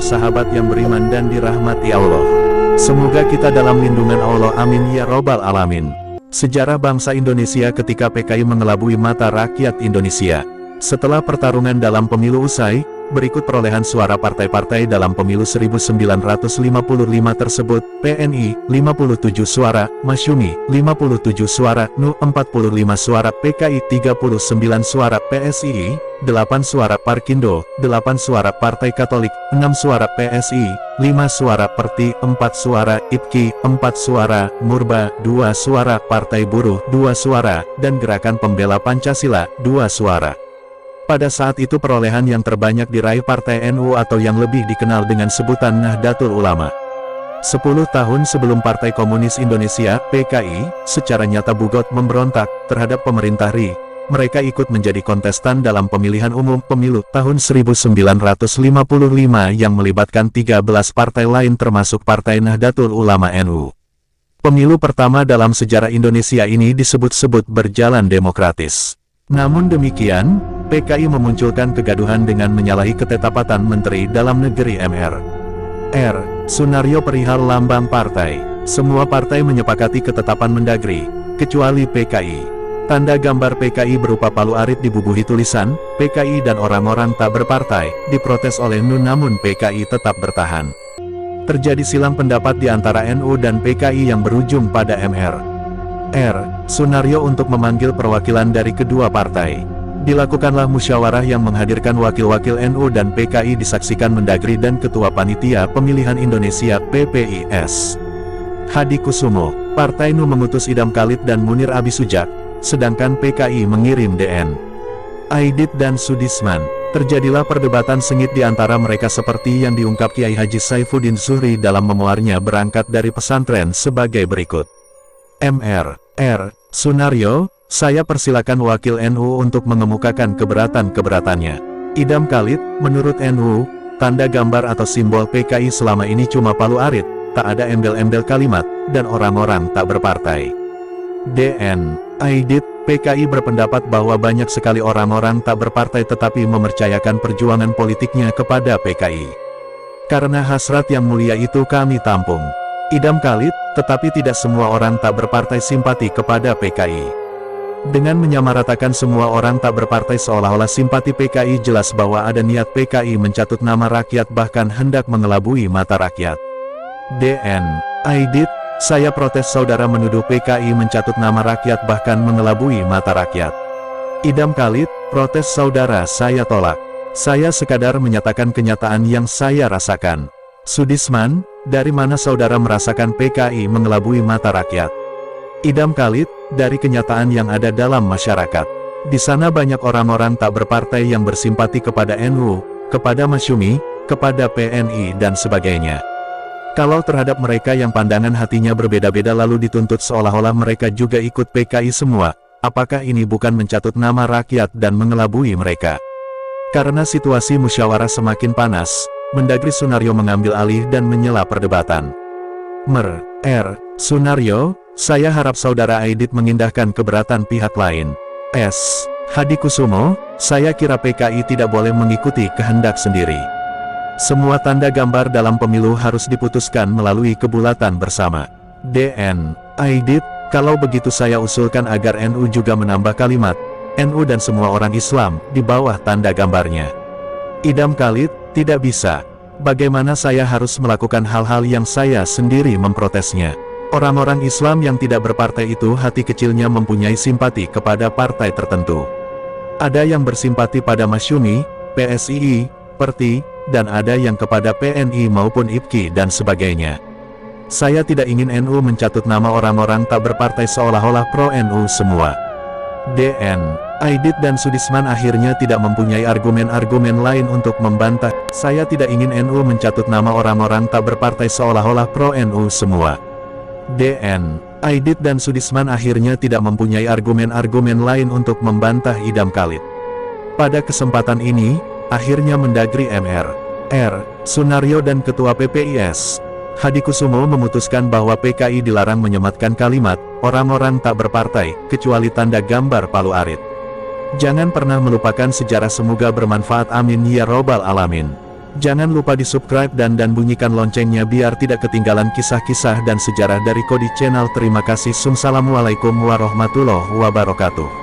sahabat yang beriman dan dirahmati Allah. Semoga kita dalam lindungan Allah, amin ya robbal alamin. Sejarah bangsa Indonesia ketika PKI mengelabui mata rakyat Indonesia. Setelah pertarungan dalam pemilu usai, berikut perolehan suara partai-partai dalam pemilu 1955 tersebut: PNI, 57 suara, Masyumi, 57 suara, NU, 45 suara, PKI, 39 suara, PSI, 8 suara, Parkindo, 8 suara, Partai Katolik, 6 suara, PSI, 5 suara, Perti, 4 suara, IPKI, 4 suara, Murba, 2 suara, Partai Buruh, 2 suara, dan Gerakan Pembela Pancasila, 2 suara. Pada saat itu perolehan yang terbanyak diraih Partai NU atau yang lebih dikenal dengan sebutan Nahdlatul Ulama. 10 tahun sebelum Partai Komunis Indonesia, PKI, secara nyata bugot memberontak terhadap pemerintah RI, mereka ikut menjadi kontestan dalam pemilihan umum pemilu tahun 1955 yang melibatkan 13 partai lain termasuk Partai Nahdlatul Ulama NU. Pemilu pertama dalam sejarah Indonesia ini disebut-sebut berjalan demokratis. Namun demikian, PKI memunculkan kegaduhan dengan menyalahi ketetapan Menteri Dalam Negeri Mr. R. Sunario perihal lambang partai. Semua partai menyepakati ketetapan Mendagri, kecuali PKI. Tanda gambar PKI berupa palu arit dibubuhi tulisan, PKI dan orang-orang tak berpartai, diprotes oleh NU namun PKI tetap bertahan. Terjadi silang pendapat di antara NU dan PKI yang berujung pada Mr. R. Sunario untuk memanggil perwakilan dari kedua partai. Dilakukanlah musyawarah yang menghadirkan wakil-wakil NU dan PKI disaksikan Mendagri dan Ketua Panitia Pemilihan Indonesia PPIS. Hadi Kusumo, Partai NU mengutus Idam Khalid dan Munir Abisujak, sedangkan PKI mengirim DN Aidit dan Sudisman. Terjadilah perdebatan sengit di antara mereka seperti yang diungkap Kiai Haji Saifuddin Zuhri dalam memoarnya Berangkat dari Pesantren sebagai berikut. Mr. R. Sunario, saya persilakan wakil NU untuk mengemukakan keberatan-keberatannya. Idam Khalid, menurut NU, tanda gambar atau simbol PKI selama ini cuma palu arit, tak ada embel-embel kalimat, dan orang-orang tak berpartai. DN Aidit, PKI berpendapat bahwa banyak sekali orang-orang tak berpartai tetapi mempercayakan perjuangan politiknya kepada PKI. Karena hasrat yang mulia itu kami tampung. Idam Khalid, tetapi tidak semua orang tak berpartai simpati kepada PKI. Dengan menyamaratakan semua orang tak berpartai seolah-olah simpati PKI, jelas bahwa ada niat PKI mencatut nama rakyat bahkan hendak mengelabui mata rakyat. DN Aidit, saya protes saudara menuduh PKI mencatut nama rakyat bahkan mengelabui mata rakyat. Idam Khalid, protes saudara saya tolak. Saya sekadar menyatakan kenyataan yang saya rasakan. Sudisman, dari mana saudara merasakan PKI mengelabui mata rakyat? Idam Khalid, dari kenyataan yang ada dalam masyarakat. Di sana banyak orang-orang tak berpartai yang bersimpati kepada NU, kepada Masyumi, kepada PNI dan sebagainya. Kalau terhadap mereka yang pandangan hatinya berbeda-beda lalu dituntut seolah-olah mereka juga ikut PKI semua, apakah ini bukan mencatut nama rakyat dan mengelabui mereka? Karena situasi musyawarah semakin panas, Mendagri Sunario mengambil alih dan menyela perdebatan. Mr. R. Sunario, saya harap saudara Aidit mengindahkan keberatan pihak lain. S. Hadi Kusumo, saya kira PKI tidak boleh mengikuti kehendak sendiri. Semua tanda gambar dalam pemilu harus diputuskan melalui kebulatan bersama. DN Aidit, kalau begitu saya usulkan agar NU juga menambah kalimat NU dan semua orang Islam di bawah tanda gambarnya. Idam Khalid, tidak bisa. Bagaimana saya harus melakukan hal-hal yang saya sendiri memprotesnya? Orang-orang Islam yang tidak berpartai itu hati kecilnya mempunyai simpati kepada partai tertentu. Ada yang bersimpati pada Masyumi, PSI, Perti, dan ada yang kepada PNI maupun IPKI dan sebagainya. Saya tidak ingin NU mencatut nama orang-orang tak berpartai seolah-olah pro-NU semua. DN Aidit dan Sudisman akhirnya tidak mempunyai argumen-argumen lain untuk membantah. Saya tidak ingin NU mencatut nama orang-orang tak berpartai seolah-olah pro-NU semua. DN Aidit dan Sudisman akhirnya tidak mempunyai argumen-argumen lain untuk membantah Idam Khalid. Pada kesempatan ini, akhirnya Mendagri Mr. R. Sunario dan Ketua PPIS Hadi Kusumo memutuskan bahwa PKI dilarang menyematkan kalimat orang-orang tak berpartai, kecuali tanda gambar palu arit. Jangan pernah melupakan sejarah, semoga bermanfaat, amin ya robbal alamin. Jangan lupa di subscribe dan bunyikan loncengnya biar tidak ketinggalan kisah-kisah dan sejarah dari Kodi Channel. Terima kasih. Assalamualaikum warahmatullahi wabarakatuh.